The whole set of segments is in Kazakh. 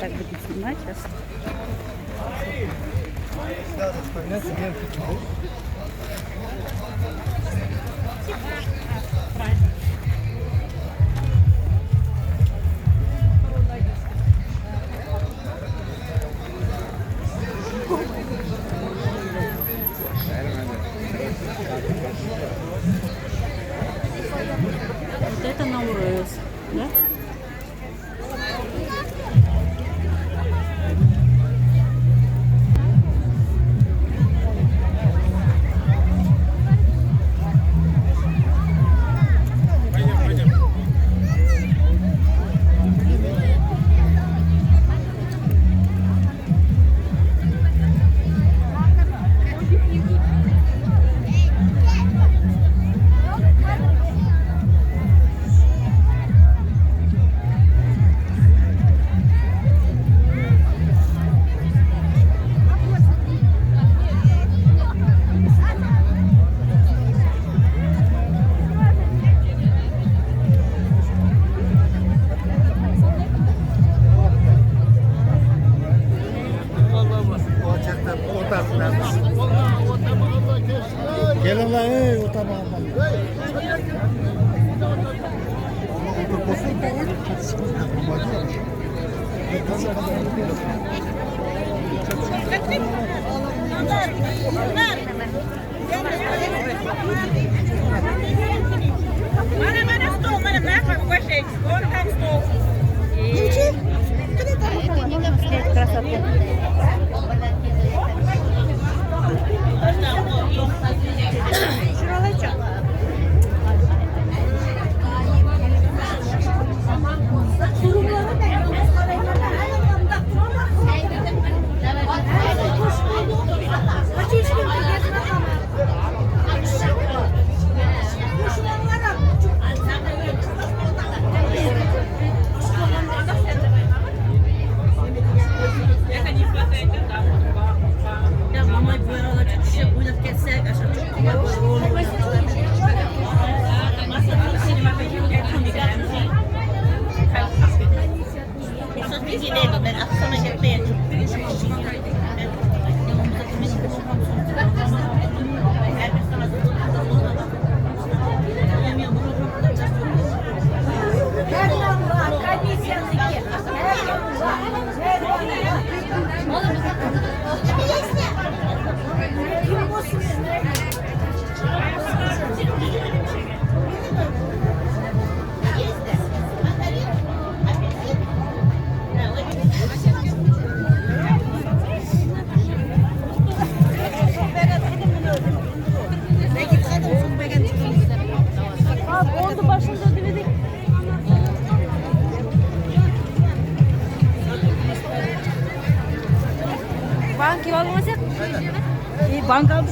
так будет снимать сейчас. Вот это Наурыз, да? Gelin la o tamam. Mana stol, mana belakang gua shake. Orang stol. Bank olmayacak. İyi bank aldım.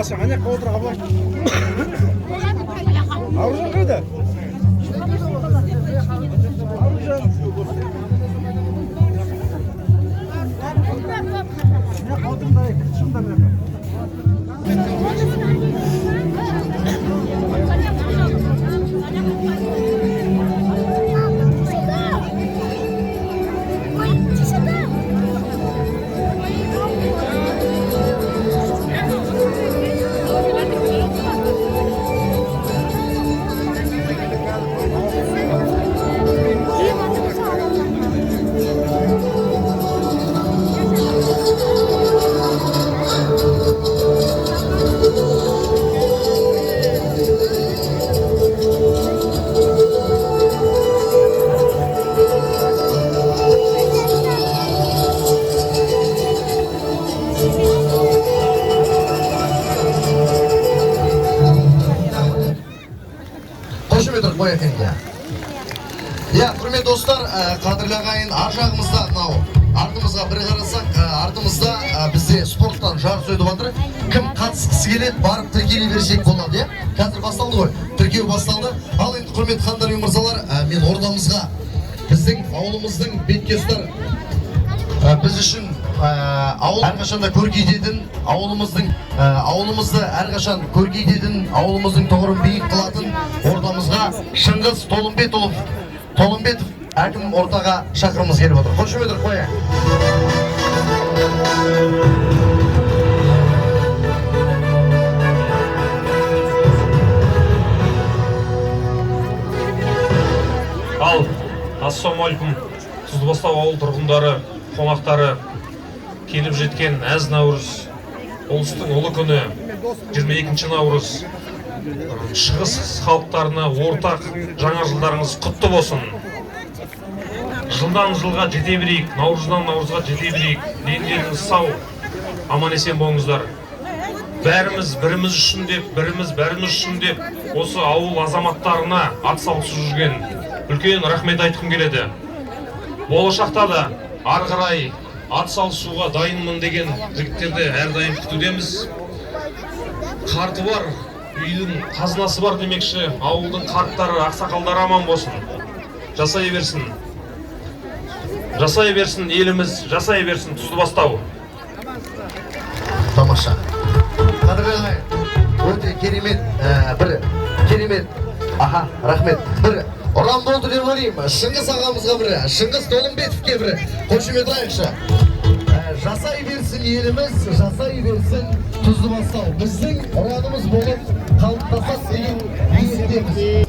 Абылашы, ана жаққа отыр, Абылаш. Аружан қайда? Аружан. Мына қалтымдай, шында мына. Я, құрметті достар, қадірлі ағайын, ар жағымызда, артымызға бір қарасақ, артымызда бізде спорттан жарыс өтіп жатыр. Кім қатысқысы келеді, барып тіркеле берсек болады, иә? Қазір басталды ғой, тіркеу басталды. Ал енді құрметті хандар мен мырзалар, мен ордамызға, біздің ауылымыздың бетке ұстар, біз үшін ауыл әрқашанда көркейтетін, ауылымызды әрқашан көркейтетін, ауылымыздың тұғырын биік қылатын ордамызға Шыңғыс Толымбетов әкім ортаға шақырымыз келіп отыр. Қошемедір қоя. Ал, ассалаумалейкум, Тұздыбастау ауыл тұрғындары, қонақтары, келіп жеткен әз наурыз, ұлыстың ұлы күні, 22 наурыз, шығыс халықтарына ортақ жаңа жылдарыңыз құтты болсын. Жылдан жылға жете берейік, наурыздан наурызға жете берейік, дендеріңіз сау, аман есен болыңыздар. Бәріміз біріміз үшін деп, бәріміз үшін деп, осы ауыл азаматтарына ат салысып жүрген үлкен рахмет айтқым келеді. Болашақта да ары қарай ат салысуға дайынмын деген жігіттерді әрдайым күтудеміз. Қарты бар, үйдің қазынасы бар демекші, ауылдың қарттары, ақсақалдары аман болсын. Жасай берсін еліміз, жасай берсін Тұздыбастау. Тамаша. Қадірлі ағайын, өте керемет, рахмет. Бір ұран болды деп ойлаймын. Шыңғыс ағамызға бірі, Шыңғыс Толымбетовке бірі. Қошемет райықшы. Жасай берсін еліміз, жасай берсін Тұздыбастау. Біздің ұранымыз болып қалыптасады деген ниеттеміз.